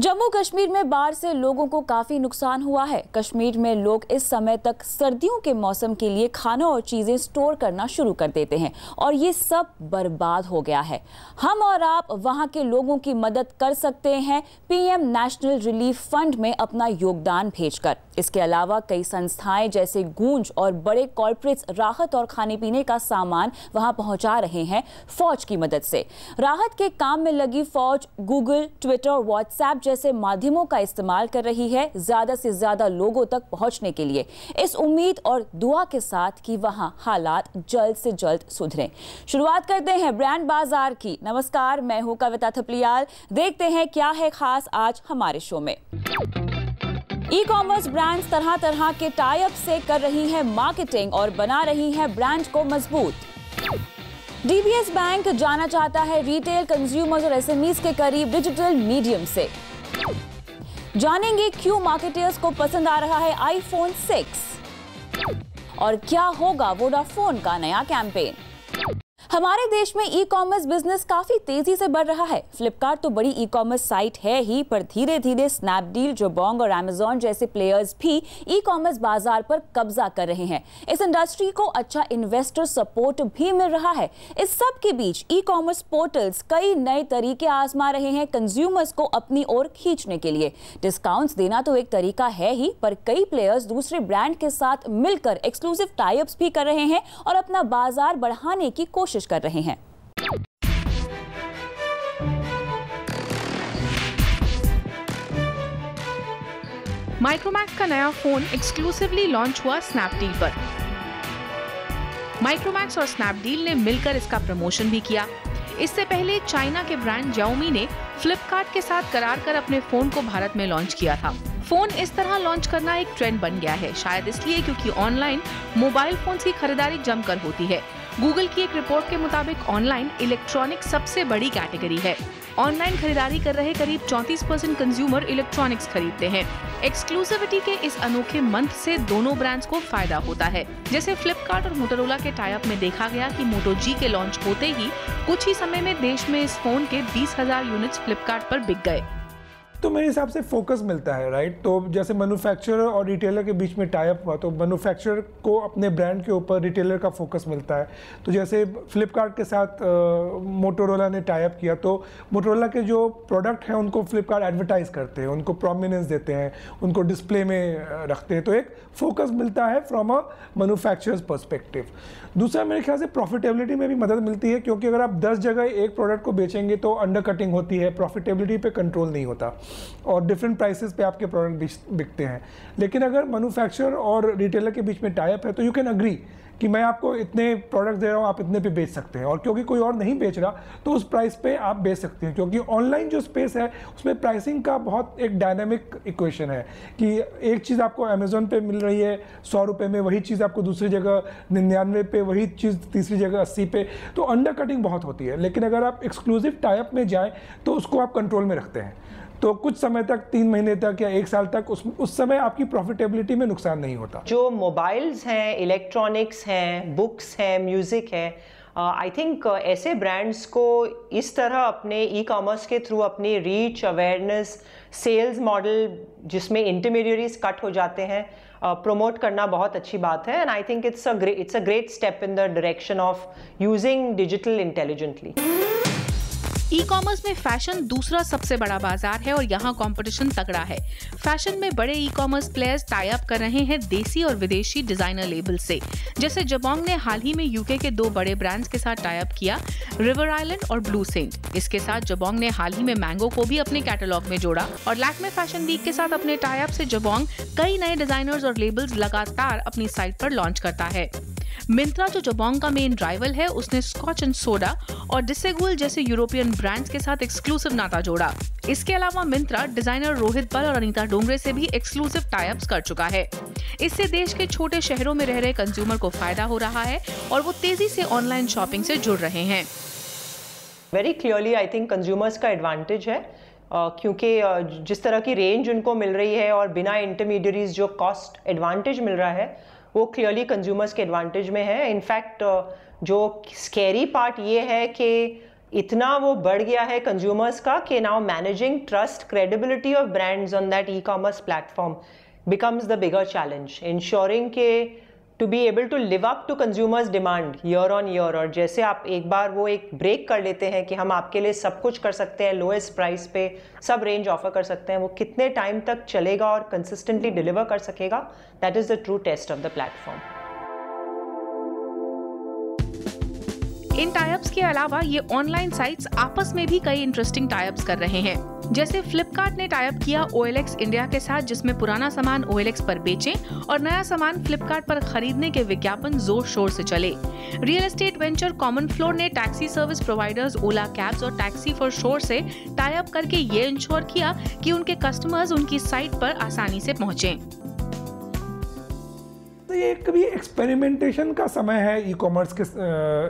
जम्मू कश्मीर में बाढ़ से लोगों को काफी नुकसान हुआ है। कश्मीर में लोग इस समय तक सर्दियों के मौसम के लिए खाना और चीजें स्टोर करना शुरू कर देते हैं और ये सब बर्बाद हो गया है। हम और आप वहां के लोगों की मदद कर सकते हैं पीएम नेशनल रिलीफ फंड में अपना योगदान भेजकर। इसके अलावा कई संस्थाएं जैसे गूंज और बड़े कॉर्पोरेट्स राहत और खाने पीने का सामान वहां पहुंचा रहे हैं फौज की मदद से। राहत के काम में लगी फौज गूगल, ट्विटर और व्हाट्सएप जैसे माध्यमों का इस्तेमाल कर रही है ज्यादा से ज्यादा लोगों तक पहुंचने के लिए, इस उम्मीद और दुआ के साथ कि वहां हालात जल्द से जल्द सुधरें। शुरुआत करते हैं ब्रांड बाजार की। नमस्कार, मैं हूं कविता थपलियाल। देखते हैं क्या है खास आज हमारे शो में। ई कॉमर्स ब्रांड्स तरह तरह के टाई अप से कर रही है मार्केटिंग और बना रही है ब्रांड को मजबूत। डीबीएस बैंक जाना चाहता है रिटेल, कंज्यूमर्स और एसएमईज के करीब डिजिटल मीडियम से। जानेंगे क्यों मार्केटर्स को पसंद आ रहा है आईफोन 6 और क्या होगा वोडाफोन का नया कैंपेन। हमारे देश में ई कॉमर्स बिजनेस काफी तेजी से बढ़ रहा है। फ्लिपकार्ट तो बड़ी ई कॉमर्स साइट है ही, पर धीरे धीरे स्नैपडील, जोबोंग और अमेज़न जैसे प्लेयर्स भी ई कॉमर्स बाजार पर कब्जा कर रहे हैं। इस इंडस्ट्री को अच्छा इन्वेस्टर सपोर्ट भी मिल रहा है। इस सब के बीच ई कॉमर्स पोर्टल्स कई नए तरीके आजमा रहे हैं कंज्यूमर्स को अपनी ओर खींचने के लिए। डिस्काउंट्स देना तो एक तरीका है ही, पर कई प्लेयर्स दूसरे ब्रांड के साथ मिलकर एक्सक्लूसिव टाई अप्स भी कर रहे हैं और अपना बाजार बढ़ाने की कोशिश कर रहे हैं। माइक्रोमैक्स का नया फोन एक्सक्लूसिवली लॉन्च हुआ स्नैपडील पर। माइक्रोमैक्स और स्नैपडील ने मिलकर इसका प्रमोशन भी किया। इससे पहले चाइना के ब्रांड Xiaomi ने फ्लिपकार्ट के साथ करार कर अपने फोन को भारत में लॉन्च किया था। फोन इस तरह लॉन्च करना एक ट्रेंड बन गया है, शायद इसलिए क्योंकि ऑनलाइन मोबाइल फोन्स की खरीदारी जमकर होती है। गूगल की एक रिपोर्ट के मुताबिक ऑनलाइन इलेक्ट्रॉनिक्स सबसे बड़ी कैटेगरी है। ऑनलाइन खरीदारी कर रहे करीब 34% कंज्यूमर इलेक्ट्रॉनिक्स खरीदते हैं। एक्सक्लूसिविटी के इस अनोखे मंत्र से दोनों ब्रांड्स को फायदा होता है। जैसे फ्लिपकार्ट और मोटोरोला के टाई अप में देखा गया कि मोटो जी के लॉन्च होते ही कुछ ही समय में देश में इस फोन के 20,000 यूनिट्स फ्लिपकार्ट पर बिक गए। तो मेरे हिसाब से फोकस मिलता है, राइट। तो जैसे मैन्युफैक्चरर और रिटेलर के बीच में टाई अप हुआ तो मैन्युफैक्चरर को अपने ब्रांड के ऊपर रिटेलर का फोकस मिलता है। तो जैसे फ्लिपकार्ट के साथ मोटोरोला ने टाई अप किया तो मोटोरोला के जो प्रोडक्ट हैं उनको फ्लिपकार्ट एडवर्टाइज करते हैं, उनको प्रोमिनेंस देते हैं, उनको डिस्प्ले में रखते हैं। तो एक फोकस मिलता है फ्रॉम अ मैन्युफैक्चरर्स पर्सपेक्टिव। दूसरा मेरे ख्याल से प्रॉफिटेबिलिटी में भी मदद मिलती है, क्योंकि अगर आप 10 जगह एक प्रोडक्ट को बेचेंगे तो अंडर कटिंग होती है, प्रॉफिटेबिलिटी पे कंट्रोल नहीं होता और डिफरेंट प्राइसेस पे आपके प्रोडक्ट बिकते हैं। लेकिन अगर मैन्युफैक्चरर और रिटेलर के बीच में टाई अप है तो यू कैन अग्री कि मैं आपको इतने प्रोडक्ट दे रहा हूँ, आप इतने पे बेच सकते हैं, और क्योंकि कोई और नहीं बेच रहा तो उस प्राइस पे आप बेच सकते हैं। क्योंकि ऑनलाइन जो स्पेस है उसमें प्राइसिंग का बहुत एक डायनामिक इक्वेशन है कि एक चीज़ आपको अमेज़न पे मिल रही है 100 रुपये में, वही चीज़ आपको दूसरी जगह 99 पे, वही चीज़ तीसरी जगह 80 पे। तो अंडर कटिंग बहुत होती है। लेकिन अगर आप एक्सक्लूसिव टाई अप में जाएँ तो उसको आप कंट्रोल में रखते हैं, तो कुछ समय तक, 3 महीने तक या 1 साल तक उस समय आपकी प्रॉफिटेबिलिटी में नुकसान नहीं होता। जो मोबाइल्स हैं, इलेक्ट्रॉनिक्स हैं, बुक्स हैं, म्यूज़िक है, आई थिंक ऐसे ब्रांड्स को इस तरह अपने ई कॉमर्स के थ्रू अपनी रीच, अवेयरनेस, सेल्स मॉडल जिसमें इंटरमीडियरीज कट हो जाते हैं, प्रमोट करना बहुत अच्छी बात है। And I think it's a great step in the direction of using digital intelligently. E commerce में फैशन दूसरा सबसे बड़ा बाजार है और यहाँ कंपटीशन तगड़ा है। फैशन में बड़े e commerce players tie up कर रहे हैं देसी और विदेशी डिजाइनर लेबल से। जैसे जोबोंग ने हाल ही में यूके के 2 बड़े ब्रांड्स के साथ टाई अप किया, रिवर आइलैंड और ब्लू सेंट। इसके साथ जोबोंग ने हाल ही में मैंगो को भी अपने कैटलॉग में जोड़ा और लैक्मे फैशन वीक के साथ अपने टाई अप से जोबोंग कई नए डिजाइनर्स और लेबल्स लगातार अपनी साइट पर लॉन्च करता है। मिंत्रा जो जोबोंग का मेन राइवल है, उसने स्कॉच एंड सोडा और डिसेगुल जैसे यूरोपियन ब्रांड्स के साथ एक्सक्लूसिव नाता जोड़ा। इसके अलावा मिंत्रा डिजाइनर रोहित बल और अनीता डोंगरे से भी एक्सक्लूसिव टाई अप्स कर चुका है। इससे देश के छोटे शहरों में रह रहे कंज्यूमर को फायदा हो रहा है और वो तेजी से ऑनलाइन शॉपिंग से जुड़ रहे हैं। Very clearly I think consumers का एडवांटेज है क्योंकि जिस तरह की रेंज उनको मिल रही है और बिना इंटरमीडियरीज जो कॉस्ट एडवांटेज मिल रहा है वो क्लियरली कंज्यूमर्स के एडवांटेज में है। इनफैक्ट जो स्कैरी पार्ट ये है कि इतना वो बढ़ गया है कंज्यूमर्स का कि now managing trust credibility of brands on that e-commerce platform becomes the bigger challenge, ensuring के to be able to live up to consumers demand year on year। और जैसे आप एक बार वो एक ब्रेक कर लेते हैं कि हम आपके लिए सब कुछ कर सकते हैं, लोएस्ट प्राइस पे सब रेंज ऑफर कर सकते हैं, वो कितने टाइम तक चलेगा और कंसिस्टेंटली डिलीवर कर सकेगा, that is the true test of the platform. इन टाइप्स के अलावा ये ऑनलाइन साइट्स आपस में भी कई इंटरेस्टिंग टाइप्स कर रहे हैं। जैसे फ्लिपकार्ट ने टाइप किया OLX इंडिया के साथ, जिसमें पुराना सामान OLX पर बेचें और नया सामान फ्लिपकार्ट पर खरीदने के विज्ञापन जोर शोर से चले। Real estate venture common floor ने टैक्सी सर्विस प्रोवाइडर्स ओला कैब्स और टैक्सी फॉर श्योर से टाई अप करके ये इंश्योर किया कि उनके कस्टमर्स उनकी साइट पर आसानी से पहुंचे। तो ये कभी एक्सपेरिमेंटेशन का समय है ई कॉमर्स के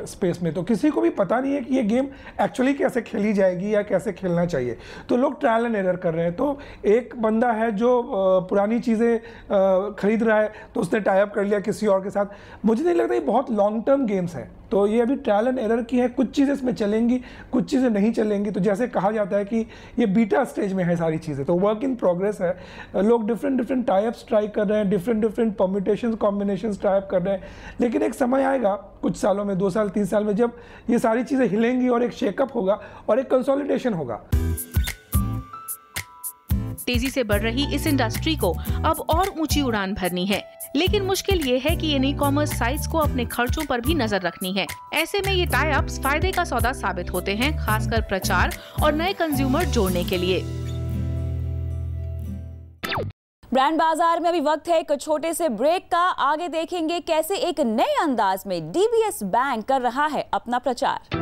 स्पेस में, तो किसी को भी पता नहीं है कि ये गेम एक्चुअली कैसे खेली जाएगी या कैसे खेलना चाहिए, तो लोग ट्रायल एंड एरर कर रहे हैं। तो एक बंदा है जो पुरानी चीज़ें खरीद रहा है, तो उसने टाई अप कर लिया किसी और के साथ। मुझे नहीं लगता ये बहुत लॉन्ग टर्म गेम्स हैं, तो ये अभी ट्रायल एंड एरर की है। कुछ चीज़ें इसमें चलेंगी, कुछ चीज़ें नहीं चलेंगी। तो जैसे कहा जाता है कि ये बीटा स्टेज में है सारी चीज़ें, तो वर्क इन प्रोग्रेस है। लोग डिफरेंट टाई अप्स ट्राई कर रहे हैं, different permutations combinations try up कर रहे हैं, लेकिन एक समय आएगा कुछ सालों में, 2 साल 3 साल में, जब ये सारी चीज़ें हिलेंगी और एक शेकअप होगा और एक कंसोलिडेशन होगा। तेजी से बढ़ रही इस इंडस्ट्री को अब और ऊंची उड़ान भरनी है, लेकिन मुश्किल ये है कि इन ई-कॉमर्स साइट्स को अपने खर्चों पर भी नजर रखनी है। ऐसे में ये टाई अप्स फायदे का सौदा साबित होते हैं, खासकर प्रचार और नए कंज्यूमर जोड़ने के लिए। ब्रांड बाजार में अभी वक्त है एक छोटे से ब्रेक का। आगे देखेंगे कैसे एक नए अंदाज में DBS बैंक कर रहा है अपना प्रचार।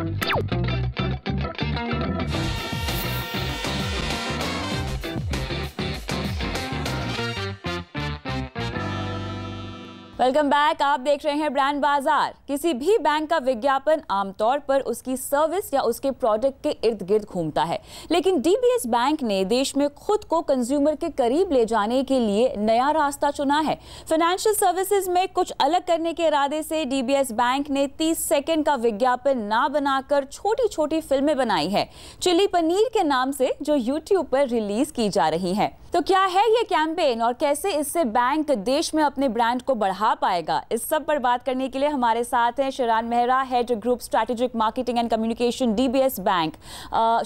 Welcome back. आप देख रहे हैं ब्रांड बाजार। किसी भी बैंक का विज्ञापन आमतौर पर उसकी सर्विस या उसके प्रोडक्ट के इर्द गिर्द घूमता है, लेकिन DBS बैंक ने देश में खुद को कंज्यूमर के करीब ले जाने के लिए नया रास्ता चुना है। फाइनेंशियल सर्विसेज में कुछ अलग करने के इरादे से DBS बैंक ने 30 सेकंड का विज्ञापन ना बनाकर छोटी छोटी फिल्में बनाई है, चिली पनीर के नाम से, जो YouTube पर रिलीज की जा रही है। तो क्या है ये कैंपेन और कैसे इससे बैंक देश में अपने ब्रांड को बढ़ा पाएगा, इस सब पर बात करने के लिए हमारे साथ हैं Shiran Mehra, head group strategic marketing and communication DBS bank.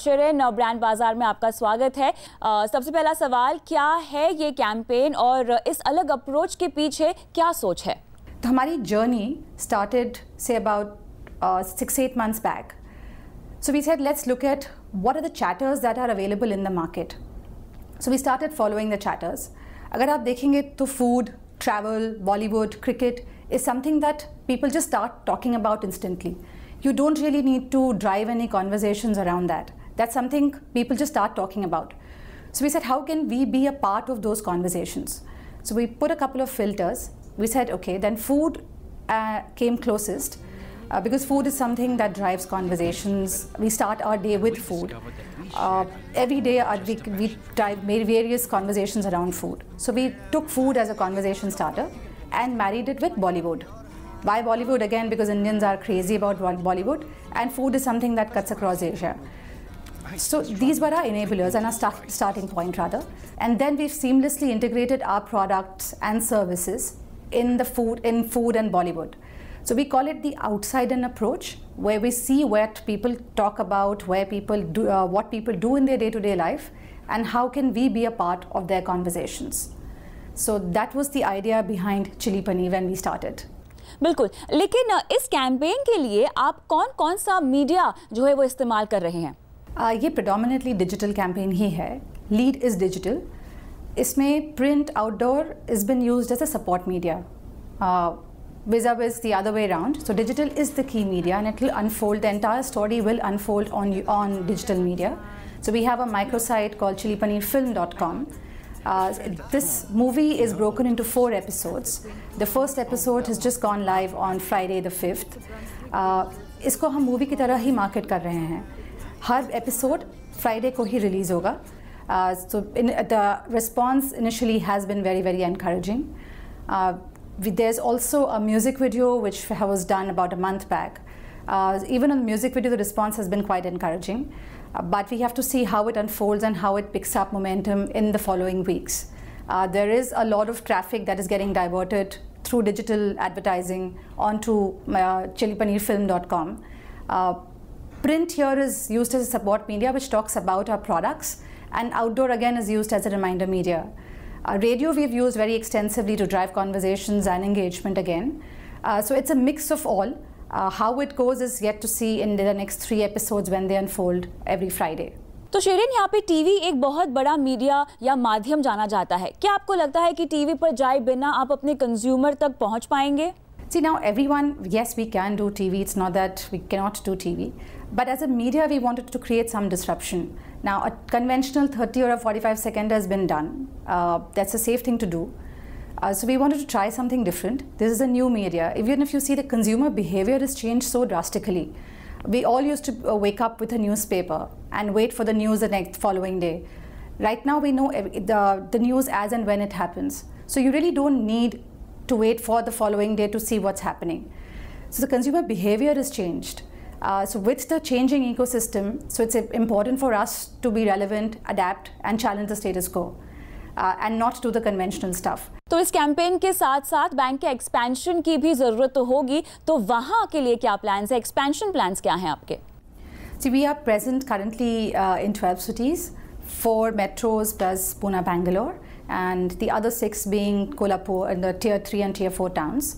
Shiran, brand बाजार में आपका स्वागत है। सबसे पहला सवाल, क्या है ये कैंपेन और इस अलग अप्रोच के पीछे क्या सोच है? तो हमारी journey started say about 6-8 months back. So we said, let's look at what are the chatters that are available in the market. So we started following the chatters. अगर आप देखेंगे तो food, travel, Bollywood, cricket is something that people just start talking about instantly. You don't really need to drive any conversations around that. That's something people just start talking about. So we said, how can we be a part of those conversations? So we put a couple of filters. We said, okay, then food came closest because food is something that drives conversations. We start our day with food. Every day we made various conversations around food. So we took food as a conversation starter and married it with Bollywood. Why Bollywood? Again, because Indians are crazy about Bollywood, and food is something that cuts across Asia. So these were our enablers and our starting point rather. And then we've seamlessly integrated our products and services in food and Bollywood. So we call it the outside-in approach, where we see what people talk about, where people do, what people do in their day-to-day life, and how can we be a part of their conversations. So that was the idea behind Chili Paneer when we started. बिल्कुल, लेकिन इस campaign के लिए आप कौन सा media जो है वो इस्तेमाल कर रहे हैं? ये predominantly digital campaign ही है. Lead is digital. इसमें print, outdoor has been used as a support media. Vis-a-vis the other way around. So digital is the key media, and it will unfold, the entire story will unfold on digital media. So we have a microsite called chilipaneerfilm.com. This movie is broken into 4 episodes. The first episode has just gone live on Friday the 5th. इसको हम movie की तरह ही market कर रहे हैं. हर episode Friday को ही release होगा. The response initially has been very, very encouraging. There's also a music video which was done about a month back. Even on the music video, the response has been quite encouraging. But we have to see how it unfolds and how it picks up momentum in the following weeks. There is a lot of traffic that is getting diverted through digital advertising onto chilipaneerfilm.com. Print here is used as a support media which talks about our products, and outdoor again is used as a reminder media. Radio we've used very extensively to drive conversations and engagement again. So it's a mix of all. How it goes is yet to see in the next 3 episodes when they unfold every Friday. तो शेरिन, यहाँ पे TV एक बहुत बड़ा media या माध्यम जाना जाता है. क्या आपको लगता है कि टीवी पर जाए बिना आप अपने कंज्यूमर तक पहुँच पाएंगे? See, now everyone, yes, we can do TV. It's not that we cannot do TV. But as a media, we wanted to create some disruption. Now, a conventional 30 or a 45 second has been done. That's a safe thing to do. So we wanted to try something different. This is a new media. Even if you see, the consumer behavior has changed so drastically. We all used to wake up with a newspaper and wait for the news the next following day. Right now, we know the news as and when it happens. So you really don't need to wait for the following day to see what's happening. So the consumer behavior has changed. So with the changing ecosystem, so it's important for us to be relevant, adapt and challenge the status quo and not do the conventional stuff. तो इस campaign के साथ साथ bank के expansion की भी ज़रूरत तो होगी, तो वहाँ के लिए क्या प्लान्स है, एक्सपेंशन प्लान्स क्या हैं आपके? See, we are present currently in 12 cities, 4 metros plus Pune, Bangalore, and the other 6 being Kolhapur in the tier 3 and tier 4 towns.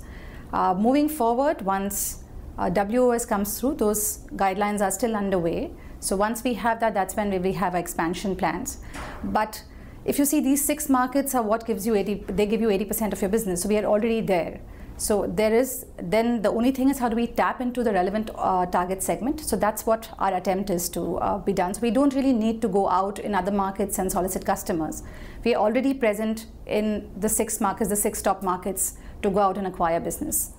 Moving forward, once WOS comes through, those guidelines are still underway. So once we have that, that's when we will have expansion plans. But if you see, these 6 markets are what gives you they give you 80% of your business. So we are already there. So then the only thing is how do we tap into the relevant target segment. So that's what our attempt is to be done. So we don't really need to go out in other markets and solicit customers. We are already present in the 6 markets, the 6 top markets, to go out and acquire business.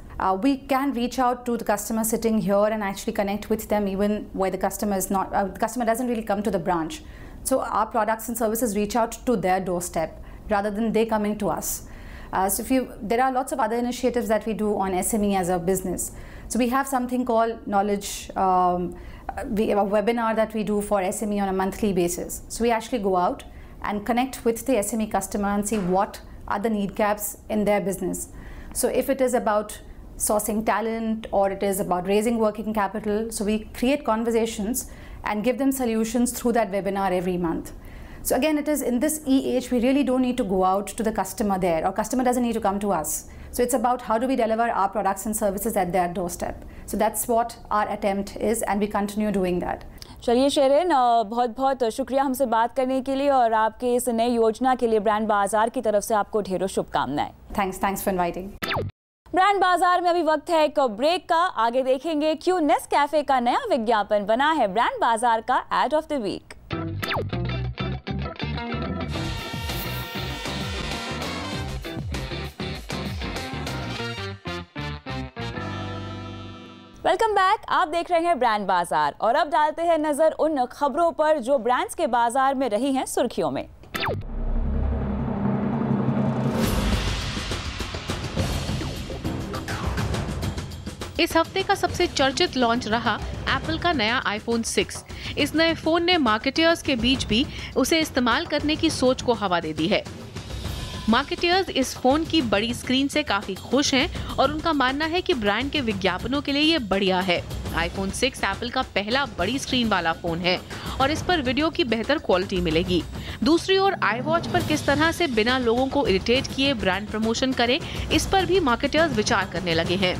We can reach out to the customer sitting here and actually connect with them even where the customer is not, the customer doesn't really come to the branch. So our products and services reach out to their doorstep rather than they coming to us. There are lots of other initiatives that we do on SME as a business. So we have something called Knowledge, we have a webinar that we do for SME on a monthly basis. So we actually go out and connect with the SME customer and see what are the need gaps in their business. So if it is about sourcing talent or it is about raising working capital, so we create conversations and give them solutions through that webinar every month. So again, it is in this age, we really don't need to go out to the customer there, or customer doesn't need to come to us. So it's about how do we deliver our products and services at their doorstep. So that's what our attempt is, and we continue doing that. चलिए शेरिन, बहुत बहुत शुक्रिया हमसे बात करने के लिए और आपके इस नई योजना के लिए ब्रांड बाजार की तरफ से आपको ढेरों शुभकामनाएं। Thanks for inviting. ब्रांड बाजार में अभी वक्त है एक ब्रेक का। आगे देखेंगे क्यों नेस्कैफे का नया विज्ञापन बना है ब्रांड बाजार का ad of the week. Welcome back, आप देख रहे हैं ब्रांड बाजार और अब डालते हैं नजर उन खबरों पर जो ब्रांड्स के बाजार में रही हैं सुर्खियों में। इस हफ्ते का सबसे चर्चित लॉन्च रहा एप्पल का नया आईफोन 6। इस नए फोन ने मार्केटर्स के बीच भी उसे इस्तेमाल करने की सोच को हवा दे दी है। मार्केटर्स इस फोन की बड़ी स्क्रीन से काफी खुश हैं और उनका मानना है कि ब्रांड के विज्ञापनों के लिए ये बढ़िया है। आईफोन 6 एप्पल का पहला बड़ी स्क्रीन वाला फोन है और इस पर वीडियो की बेहतर क्वालिटी मिलेगी। दूसरी ओर iWatch पर किस तरह से बिना लोगों को इरिटेट किए ब्रांड प्रमोशन करें, इस पर भी मार्केटर्स विचार करने लगे हैं।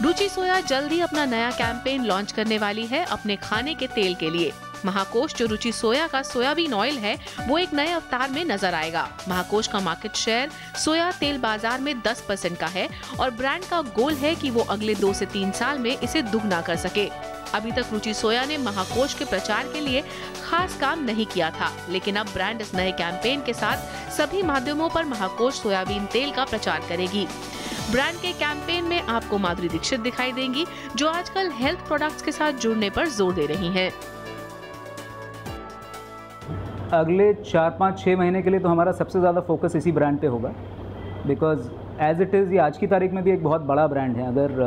रुचि सोया जल्द ही अपना नया कैंपेन लॉन्च करने वाली है अपने खाने के तेल के लिए। महाकोश जो रुचि सोया का सोयाबीन ऑयल है, वो एक नए अवतार में नजर आएगा। महाकोश का मार्केट शेयर सोया तेल बाजार में 10% का है और ब्रांड का गोल है कि वो अगले 2 से 3 साल में इसे दुगना कर सके। अभी तक रुचि सोया ने महाकोश के प्रचार के लिए खास काम नहीं किया था, लेकिन अब ब्रांड इस नए कैंपेन के साथ सभी माध्यमों पर महाकोश सोयाबीन तेल का प्रचार करेगी। ब्रांड के कैंपेन में आपको माधुरी दीक्षित दिखाई देंगी, जो आजकल हेल्थ प्रोडक्ट्स के साथ जुड़ने पर जोर दे रही हैं। अगले 4-5-6 महीने के लिए तो हमारा सबसे ज़्यादा फोकस इसी ब्रांड पे होगा, बिकॉज़ एज़ इट इज़ ये आज की तारीख में भी एक बहुत बड़ा ब्रांड है। अगर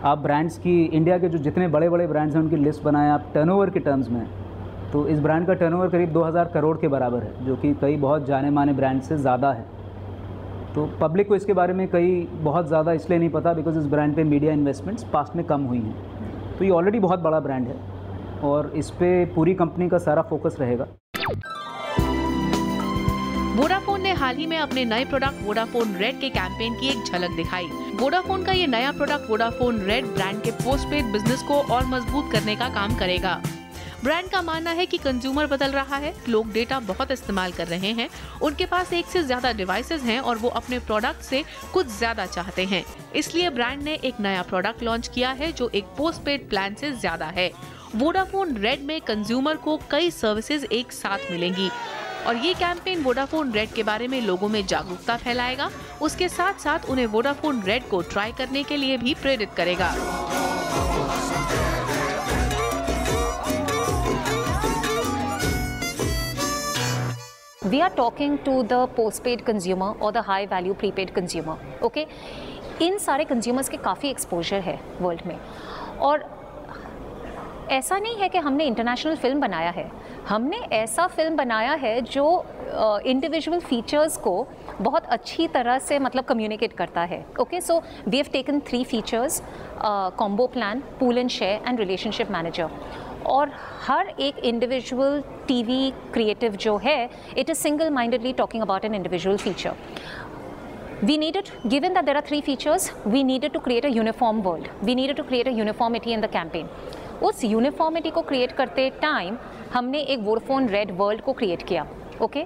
आप ब्रांड्स की, इंडिया के जो जितने बड़े बड़े ब्रांड्स हैं उनकी लिस्ट बनाएं आप टर्नओवर के टर्म्स में, तो इस ब्रांड का टर्नओवर करीब 2000 करोड़ के बराबर है, जो कि कई बहुत जाने माने ब्रांड से ज़्यादा है। तो पब्लिक को इसके बारे में कई बहुत ज़्यादा इसलिए नहीं पता बिकॉज इस ब्रांड पे मीडिया इन्वेस्टमेंट्स पास्ट में कम हुई हैं। तो ये ऑलरेडी बहुत बड़ा ब्रांड है और इस पे पूरी कंपनी का सारा फोकस रहेगा। वोडाफोन ने हाल ही में अपने नए प्रोडक्ट वोडाफोन रेड के कैंपेन की एक झलक दिखाई। वोडाफोन का ये नया प्रोडक्ट वोडाफोन रेड ब्रांड के पोस्टपेड बिजनेस को और मजबूत करने का काम करेगा। ब्रांड का मानना है कि कंज्यूमर बदल रहा है, लोग डेटा बहुत इस्तेमाल कर रहे हैं, उनके पास एक से ज्यादा डिवाइसेस हैं और वो अपने प्रोडक्ट से कुछ ज्यादा चाहते हैं। इसलिए ब्रांड ने एक नया प्रोडक्ट लॉन्च किया है जो एक पोस्टपेड प्लान से ज्यादा है। वोडाफोन रेड में कंज्यूमर को कई सर्विसेज एक साथ मिलेंगी और ये कैंपेन वोडाफोन रेड के बारे में लोगों में जागरूकता फैलाएगा, उसके साथ साथ उन्हें वोडाफोन रेड को ट्राई करने के लिए भी प्रेरित करेगा। We are talking to the postpaid consumer or the high value prepaid consumer, okay? इन सारे consumers के काफ़ी exposure है वर्ल्ड में और ऐसा नहीं है कि हमने इंटरनेशनल फिल्म बनाया है, हमने ऐसा फिल्म बनाया है जो इंडिविजुअल फीचर्स को बहुत अच्छी तरह से मतलब कम्युनिकेट करता है। Okay, so we have taken 3 features, combo plan, pool and share and relationship manager. और हर एक इंडिविजुअल टीवी क्रिएटिव जो है, it is single mindedly talking about an individual feature. We needed, given that there are 3 features, we needed to create a uniform world. We needed to create a uniformity in the campaign. उस uniformity को create करते time हमने एक Vodafone red world को create किया, okay,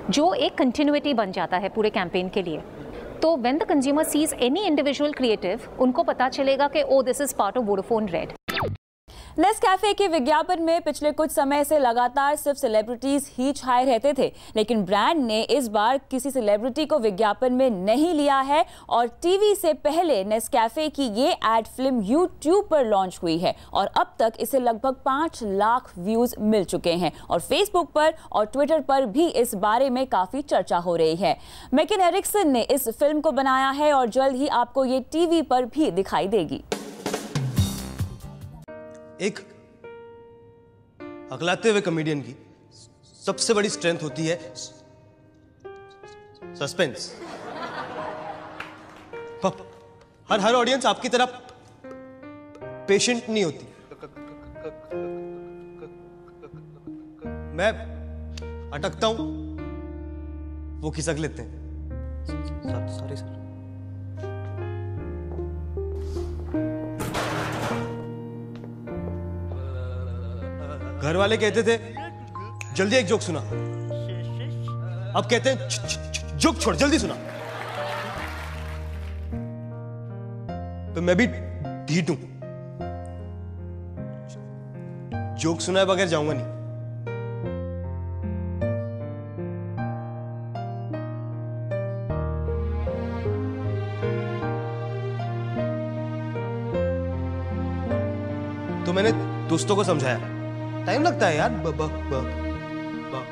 जो एक continuity बन जाता है पूरे कैंपेन के लिए। तो when the consumer sees any individual creative, उनको पता चलेगा कि oh this is part of Vodafone Red. Nescafe के विज्ञापन में पिछले कुछ समय से लगातार सिर्फ सेलिब्रिटीज ही छाए रहते थे, लेकिन ब्रांड ने इस बार किसी सेलिब्रिटी को विज्ञापन में नहीं लिया है और टीवी से पहले नेस्कैफे की ये एड फिल्म यूट्यूब पर लॉन्च हुई है और अब तक इसे लगभग 5 लाख व्यूज मिल चुके हैं और फेसबुक पर और ट्विटर पर भी इस बारे में काफी चर्चा हो रही है। मैकन एरिक्सन ने इस फिल्म को बनाया है और जल्द ही आपको ये टीवी पर भी दिखाई देगी। एक अगलाते हुए कॉमेडियन की सबसे बड़ी स्ट्रेंथ होती है सस्पेंस। हर ऑडियंस आपकी तरह पेशेंट नहीं होती। मैं अटकता हूं, वो खिसक लेते हैं। Sorry sir. घर वाले कहते थे जल्दी एक जोक सुना, अब कहते हैं जोक छोड़ जल्दी सुना। तो मैं भी ढीठ हूं, जोक सुनाए बगैर जाऊंगा नहीं। तो मैंने दोस्तों को समझाया, टाइम लगता है यार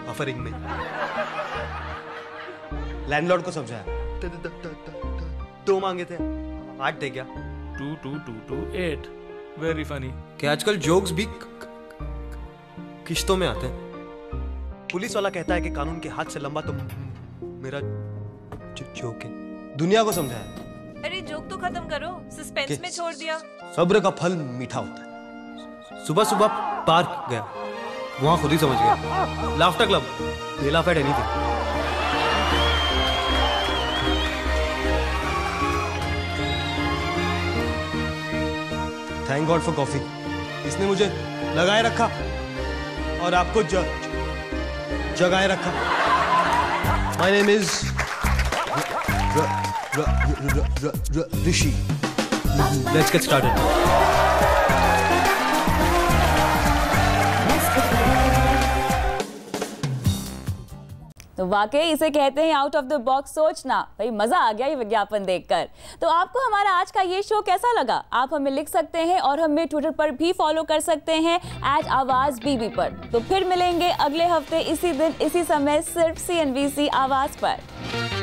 बफरिंग में। लैंडलॉर्ड को समझाया, 2 मांगे थे, 8 थे क्या? 2 2 2 2 8। Very funny. क्या आजकल जोक्स भी किश्तों में आते हैं? पुलिस वाला कहता है कि कानून के हाथ से लंबा तो मेरा जोक है। दुनिया को समझाया, अरे जोक तो खत्म करो, सस्पेंस में छोड़ दिया। सब्र का फल मीठा होता है। सुबह सुबह पार्क गया, वहां खुद ही समझ गया। Laughter club, they laugh at anything. Thank God for coffee, इसने मुझे लगाए रखा और आपको जगाए रखा। My name is Rishi. Let's get started. तो वाकई इसे कहते हैं आउट ऑफ द बॉक्स सोचना। भाई मजा आ गया ये विज्ञापन देखकर। तो आपको हमारा आज का ये शो कैसा लगा? आप हमें लिख सकते हैं और हमें ट्विटर पर भी फॉलो कर सकते हैं @आवाज बीबी पर। तो फिर मिलेंगे अगले हफ्ते इसी दिन इसी समय सिर्फ CNBC आवाज पर।